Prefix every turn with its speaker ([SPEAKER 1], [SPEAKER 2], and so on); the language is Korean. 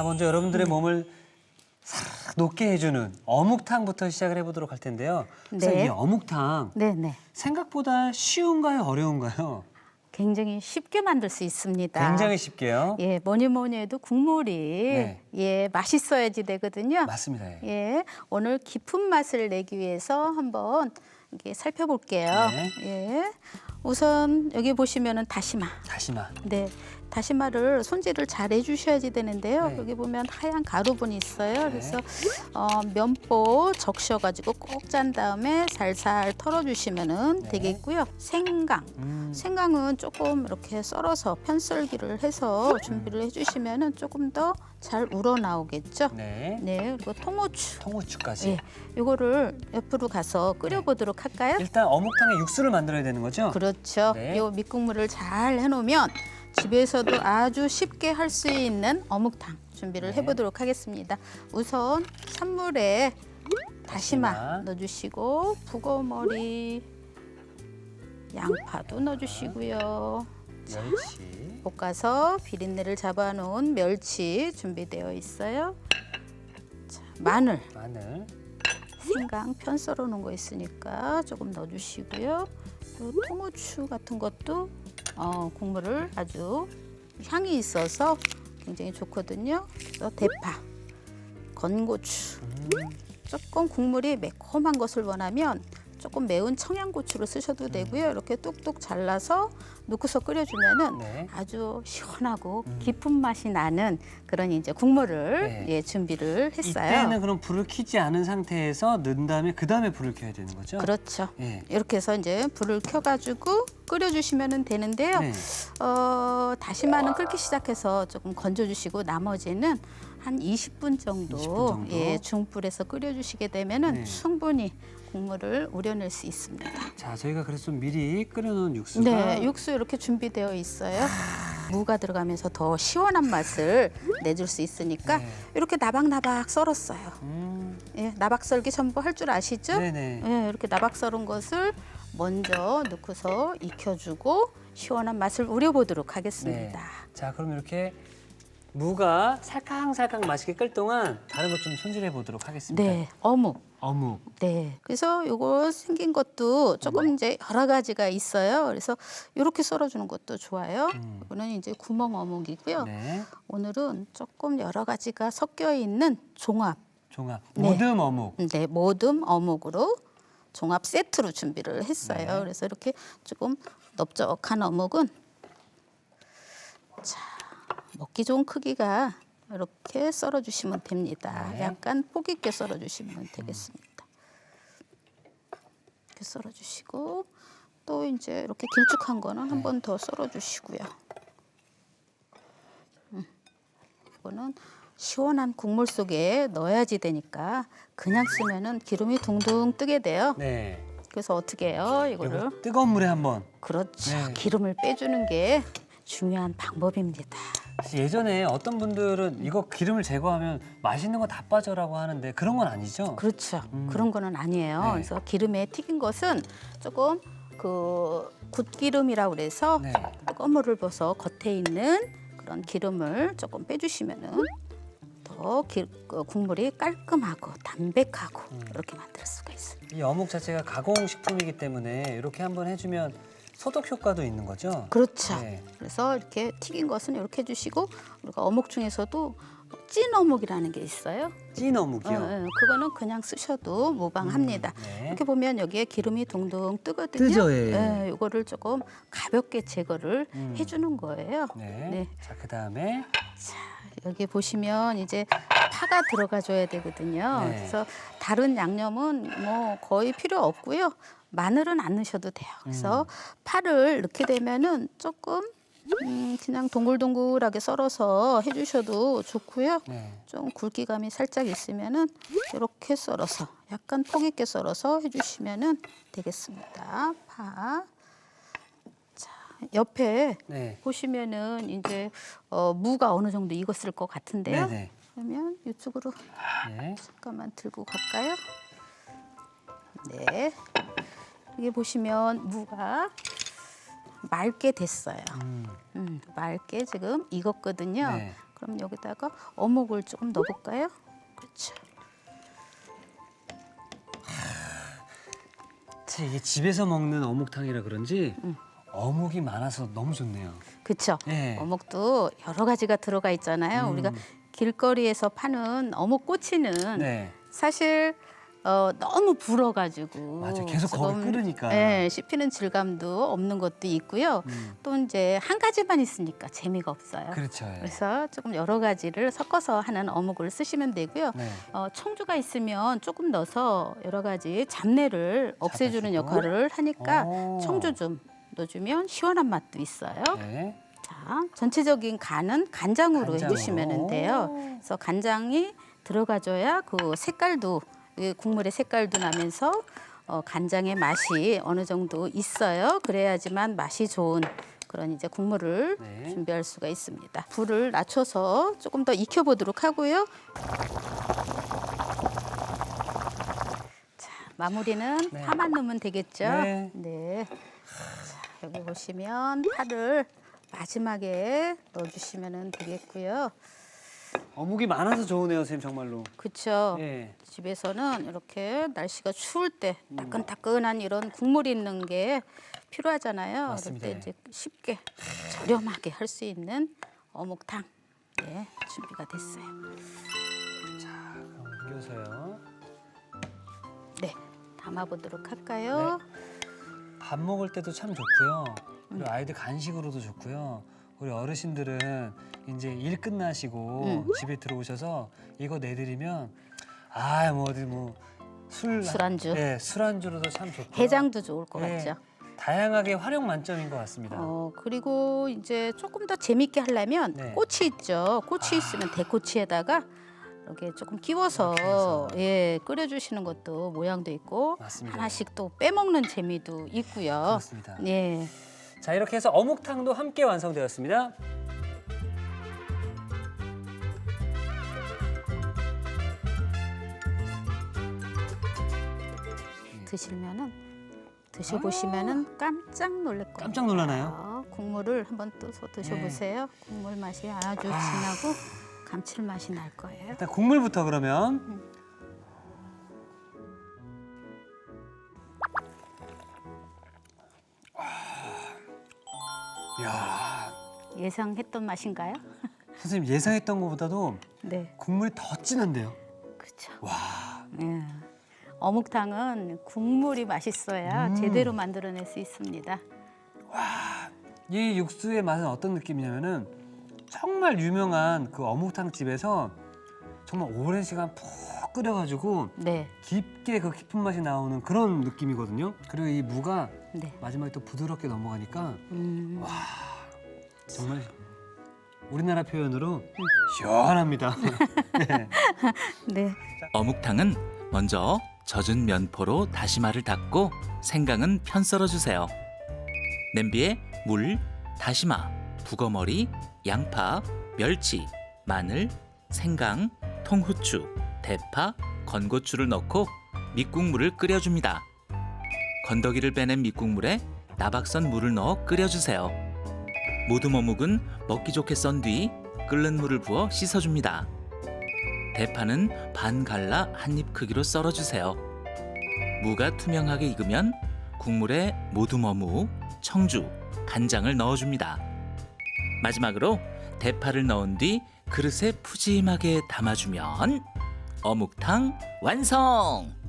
[SPEAKER 1] 자, 먼저 여러분들의 몸을 싹 녹게 해주는 어묵탕부터 시작을 해보도록 할 텐데요. 그래서
[SPEAKER 2] 네.
[SPEAKER 1] 이 어묵탕
[SPEAKER 2] 네네.
[SPEAKER 1] 생각보다 쉬운가요, 어려운가요?
[SPEAKER 2] 굉장히 쉽게 만들 수 있습니다.
[SPEAKER 1] 굉장히 쉽게요.
[SPEAKER 2] 예, 뭐니 해도 국물이
[SPEAKER 1] 네.
[SPEAKER 2] 예, 맛있어야지 되거든요.
[SPEAKER 1] 맞습니다. 예.
[SPEAKER 2] 예, 오늘 깊은 맛을 내기 위해서 한번 이렇게 살펴볼게요.
[SPEAKER 1] 네.
[SPEAKER 2] 예, 우선 여기 보시면은 다시마.
[SPEAKER 1] 다시마.
[SPEAKER 2] 네, 다시마를 손질을 잘 해주셔야지 되는데요.
[SPEAKER 1] 네.
[SPEAKER 2] 여기 보면 하얀 가루분이 있어요. 그래서 면보 적셔가지고 꼭 짠 다음에 살살 털어주시면은
[SPEAKER 1] 네.
[SPEAKER 2] 되겠고요. 생강, 생강은 조금 이렇게 썰어서 편썰기를 해서 준비를 해주시면은 조금 더 잘 우러나오겠죠.
[SPEAKER 1] 네.
[SPEAKER 2] 네, 그리고 통후추.
[SPEAKER 1] 통후추까지.
[SPEAKER 2] 예, 이거를 옆으로 가서 끓여보도록 할까요?
[SPEAKER 1] 일단 어묵탕에 육수를 만들어야 되는 거죠?
[SPEAKER 2] 그렇죠.
[SPEAKER 1] 네.
[SPEAKER 2] 이 밑국물을 잘 해놓으면 집에서도 아주 쉽게 할 수 있는 어묵탕 준비를
[SPEAKER 1] 네.
[SPEAKER 2] 해보도록 하겠습니다. 우선 찬물에 다시마
[SPEAKER 1] 다시마.
[SPEAKER 2] 넣어주시고 북어머리, 양파도 넣어주시고요.
[SPEAKER 1] 멸치.
[SPEAKER 2] 볶아서 비린내를 잡아놓은 멸치 준비되어 있어요. 자, 마늘.
[SPEAKER 1] 마늘.
[SPEAKER 2] 생강 편 썰어 놓은 거 있으니까 조금 넣어주시고요. 그리고 통후추 같은 것도 국물을 아주 향이 있어서 굉장히 좋거든요. 그래서 대파, 건고추. 조금 국물이 매콤한 것을 원하면 조금 매운 청양고추를 쓰셔도 되고요. 이렇게 뚝뚝 잘라서 넣고서 끓여주면은
[SPEAKER 1] 네.
[SPEAKER 2] 아주 시원하고 깊은 맛이 나는 그런 이제 국물을
[SPEAKER 1] 네.
[SPEAKER 2] 예, 준비를 했어요.
[SPEAKER 1] 이때는 그럼 불을 켜지 않은 상태에서 넣은 다음에 그 다음에 불을 켜야 되는 거죠?
[SPEAKER 2] 그렇죠.
[SPEAKER 1] 예.
[SPEAKER 2] 이렇게 해서 이제 불을 켜가지고 끓여주시면 되는데요.
[SPEAKER 1] 네.
[SPEAKER 2] 다시마는 끓기 시작해서 조금 건져주시고 나머지는 한 20분 정도,
[SPEAKER 1] 20분 정도?
[SPEAKER 2] 예, 중불에서 끓여주시게 되면은
[SPEAKER 1] 네.
[SPEAKER 2] 충분히 국물을 우려낼 수 있습니다.
[SPEAKER 1] 자, 저희가 그래서 좀 미리 끓여놓은 육수가
[SPEAKER 2] 네, 육수 이렇게 준비되어 있어요. 무가 들어가면서 더 시원한 맛을 내줄 수 있으니까
[SPEAKER 1] 네.
[SPEAKER 2] 이렇게 나박나박 썰었어요. 예, 나박 썰기 전부 할 줄 아시죠?
[SPEAKER 1] 네네.
[SPEAKER 2] 예, 이렇게 나박 썰은 것을 먼저 넣고서 익혀주고 시원한 맛을 우려보도록 하겠습니다.
[SPEAKER 1] 네. 자, 그럼 이렇게 무가 살캉살캉 맛있게 끓 동안 다른 것 좀 손질해 보도록 하겠습니다.
[SPEAKER 2] 네, 어묵.
[SPEAKER 1] 어묵.
[SPEAKER 2] 네, 그래서 요거 생긴 것도 조금 이제 여러 가지가 있어요. 그래서 이렇게 썰어주는 것도 좋아요. 이거는 이제 구멍 어묵이고요.
[SPEAKER 1] 네.
[SPEAKER 2] 오늘은 조금 여러 가지가 섞여 있는 종합.
[SPEAKER 1] 종합.
[SPEAKER 2] 네.
[SPEAKER 1] 모듬 어묵.
[SPEAKER 2] 네, 모듬 어묵으로 종합 세트로 준비를 했어요.
[SPEAKER 1] 네.
[SPEAKER 2] 그래서 이렇게 조금 넓적한 어묵은 자, 먹기 좋은 크기가 이렇게 썰어주시면 됩니다.
[SPEAKER 1] 네.
[SPEAKER 2] 약간 폭 있게 썰어주시면 되겠습니다. 이렇게 썰어주시고 또 이제 이렇게 길쭉한 거는 한 번 더 썰어주시고요. 이거는 시원한 국물 속에 넣어야지 되니까 그냥 쓰면은 기름이 둥둥 뜨게 돼요.
[SPEAKER 1] 네.
[SPEAKER 2] 그래서 어떻게 해요? 이거를
[SPEAKER 1] 이거 뜨거운 물에 한번.
[SPEAKER 2] 그렇죠.
[SPEAKER 1] 네.
[SPEAKER 2] 기름을 빼주는 게 중요한 방법입니다.
[SPEAKER 1] 예전에 어떤 분들은 이거 기름을 제거하면 맛있는 거 다 빠져라고 하는데 그런 건 아니죠?
[SPEAKER 2] 그렇죠. 그런 거는 아니에요.
[SPEAKER 1] 네.
[SPEAKER 2] 그래서 기름에 튀긴 것은 조금 그 굿기름이라고 그래서
[SPEAKER 1] 네.
[SPEAKER 2] 뜨거운 물을 부어서 겉에 있는 그런 기름을 조금 빼주시면은 더 국물이 깔끔하고 담백하고 이렇게 만들 수가 있어요.
[SPEAKER 1] 이 어묵 자체가 가공식품이기 때문에 이렇게 한번 해주면 소독 효과도 있는 거죠?
[SPEAKER 2] 그렇죠.
[SPEAKER 1] 네.
[SPEAKER 2] 그래서 이렇게 튀긴 것은 이렇게 해주시고 우리가 어묵 중에서도 찐 어묵이라는 게 있어요.
[SPEAKER 1] 찐 어묵이요?
[SPEAKER 2] 그거는 그냥 쓰셔도 무방합니다.
[SPEAKER 1] 네.
[SPEAKER 2] 이렇게 보면 여기에 기름이 동동 뜨거든요.
[SPEAKER 1] 뜨죠, 예.
[SPEAKER 2] 네, 이거를 조금 가볍게 제거를 해주는 거예요.
[SPEAKER 1] 네.
[SPEAKER 2] 네.
[SPEAKER 1] 자, 그다음에
[SPEAKER 2] 자, 여기 보시면 이제 파가 들어가줘야 되거든요.
[SPEAKER 1] 네.
[SPEAKER 2] 그래서 다른 양념은 뭐 거의 필요 없고요. 마늘은 안 넣으셔도 돼요. 그래서 파를 넣게 되면은 조금 그냥 동글동글하게 썰어서 해주셔도 좋고요.
[SPEAKER 1] 네.
[SPEAKER 2] 좀 굵기감이 살짝 있으면은 이렇게 썰어서 약간 폭 있게 썰어서 해주시면은 되겠습니다. 파. 자, 옆에
[SPEAKER 1] 네.
[SPEAKER 2] 보시면은 이제 무가 어느 정도 익었을 것 같은데요.
[SPEAKER 1] 네네.
[SPEAKER 2] 그러면 이쪽으로
[SPEAKER 1] 네.
[SPEAKER 2] 잠깐만 들고 갈까요? 네. 여기 보시면 무가 맑게 됐어요. 맑게 지금 익었거든요.
[SPEAKER 1] 네.
[SPEAKER 2] 그럼 여기다가 어묵을 조금 넣어볼까요? 그렇죠.
[SPEAKER 1] 이게 집에서 먹는 어묵탕이라 그런지 어묵이 많아서 너무 좋네요.
[SPEAKER 2] 그렇죠.
[SPEAKER 1] 네.
[SPEAKER 2] 어묵도 여러 가지가 들어가 있잖아요. 우리가 길거리에서 파는 어묵 꼬치는
[SPEAKER 1] 네.
[SPEAKER 2] 사실 너무 불어가지고
[SPEAKER 1] 맞아요. 계속 거기 끓으니까.
[SPEAKER 2] 네, 씹히는 질감도 없는 것도 있고요. 또 이제 한 가지만 있으니까 재미가 없어요.
[SPEAKER 1] 그렇죠. 예.
[SPEAKER 2] 그래서 조금 여러 가지를 섞어서 하는 어묵을 쓰시면 되고요.
[SPEAKER 1] 네.
[SPEAKER 2] 청주가 있으면 조금 넣어서 여러 가지 잡내를 없애주는
[SPEAKER 1] 잡아주고.
[SPEAKER 2] 역할을 하니까
[SPEAKER 1] 오.
[SPEAKER 2] 청주 좀 넣어주면 시원한 맛도 있어요.
[SPEAKER 1] 네.
[SPEAKER 2] 자, 전체적인 간은 간장으로
[SPEAKER 1] 간장으로.
[SPEAKER 2] 해주시면 돼요. 그래서 간장이 들어가줘야 그 색깔도 이 국물의 색깔도 나면서 간장의 맛이 어느 정도 있어요. 그래야지만 맛이 좋은 그런 이제 국물을
[SPEAKER 1] 네.
[SPEAKER 2] 준비할 수가 있습니다. 불을 낮춰서 조금 더 익혀보도록 하고요. 자, 마무리는
[SPEAKER 1] 네.
[SPEAKER 2] 파만 넣으면 되겠죠?
[SPEAKER 1] 네.
[SPEAKER 2] 네. 자, 여기 보시면 파를 마지막에 넣어주시면 되겠고요.
[SPEAKER 1] 어묵이 많아서 좋으네요, 선생님 정말로.
[SPEAKER 2] 그렇죠.
[SPEAKER 1] 예.
[SPEAKER 2] 집에서는 이렇게 날씨가 추울 때 따끈따끈한 이런 국물이 있는 게 필요하잖아요.
[SPEAKER 1] 맞습니다.
[SPEAKER 2] 그럴 때 이제 쉽게 저렴하게 할 수 있는 어묵탕 네, 준비가 됐어요.
[SPEAKER 1] 그럼 옮겨서요.
[SPEAKER 2] 네, 담아보도록 할까요?
[SPEAKER 1] 밥 먹을 때도 참 좋고요. 그리고 아이들 간식으로도 좋고요. 우리 어르신들은 이제 일 끝나시고 집에 들어오셔서 이거 내드리면 뭐 어디
[SPEAKER 2] 술안주.
[SPEAKER 1] 네, 술안주로도 참 좋고.
[SPEAKER 2] 해장도 좋을 것
[SPEAKER 1] 네,
[SPEAKER 2] 같죠.
[SPEAKER 1] 다양하게 활용 만점인 것 같습니다.
[SPEAKER 2] 그리고 이제 조금 더 재밌게 하려면
[SPEAKER 1] 네.
[SPEAKER 2] 꼬치 있죠. 꼬치 있으면 대꼬치에다가 이렇게 조금 끼워서
[SPEAKER 1] 끼워서.
[SPEAKER 2] 예 끓여주시는 것도 모양도 있고
[SPEAKER 1] 맞습니다.
[SPEAKER 2] 하나씩 또 빼먹는 재미도 있고요.
[SPEAKER 1] 그렇습니다.
[SPEAKER 2] 예.
[SPEAKER 1] 자, 이렇게 해서 어묵탕도 함께 완성되었습니다.
[SPEAKER 2] 드셔보시면은 깜짝 놀랄 거예요.
[SPEAKER 1] 깜짝 놀라나요?
[SPEAKER 2] 국물을 한번 떠서 드셔보세요. 국물 맛이 아주 진하고 감칠맛이 날 거예요.
[SPEAKER 1] 일단 국물부터 그러면. 이야,
[SPEAKER 2] 예상했던 맛인가요?
[SPEAKER 1] 선생님 예상했던 것보다도
[SPEAKER 2] 네,
[SPEAKER 1] 국물이 더 진한데요.
[SPEAKER 2] 그렇죠.
[SPEAKER 1] 와,
[SPEAKER 2] 예. 어묵탕은 국물이 맛있어야 제대로 만들어낼 수 있습니다.
[SPEAKER 1] 이 육수의 맛은 어떤 느낌이냐면은 정말 유명한 그 어묵탕 집에서 정말 오랜 시간 푹 끓여가지고
[SPEAKER 2] 네,
[SPEAKER 1] 깊게 그 깊은 맛이 나오는 그런 느낌이거든요. 그리고 이 무가
[SPEAKER 2] 네.
[SPEAKER 1] 마지막에 또 부드럽게 넘어가니까
[SPEAKER 2] 음.
[SPEAKER 1] 정말 우리나라 표현으로 시원합니다. 네.
[SPEAKER 2] 네.
[SPEAKER 3] 어묵탕은 먼저 젖은 면포로 다시마를 닦고 생강은 편 썰어주세요. 냄비에 물, 다시마, 북어머리, 양파, 멸치, 마늘, 생강, 통후추, 대파, 건고추를 넣고 밑국물을 끓여줍니다. 건더기를 빼낸 밑국물에 나박선 물을 넣어 끓여주세요. 모둠 어묵은 먹기 좋게 썬 뒤 끓는 물을 부어 씻어줍니다. 대파는 반 갈라 한 입 크기로 썰어주세요. 무가 투명하게 익으면 국물에 모둠 어묵, 청주, 간장을 넣어줍니다. 마지막으로 대파를 넣은 뒤 그릇에 푸짐하게 담아주면 어묵탕 완성!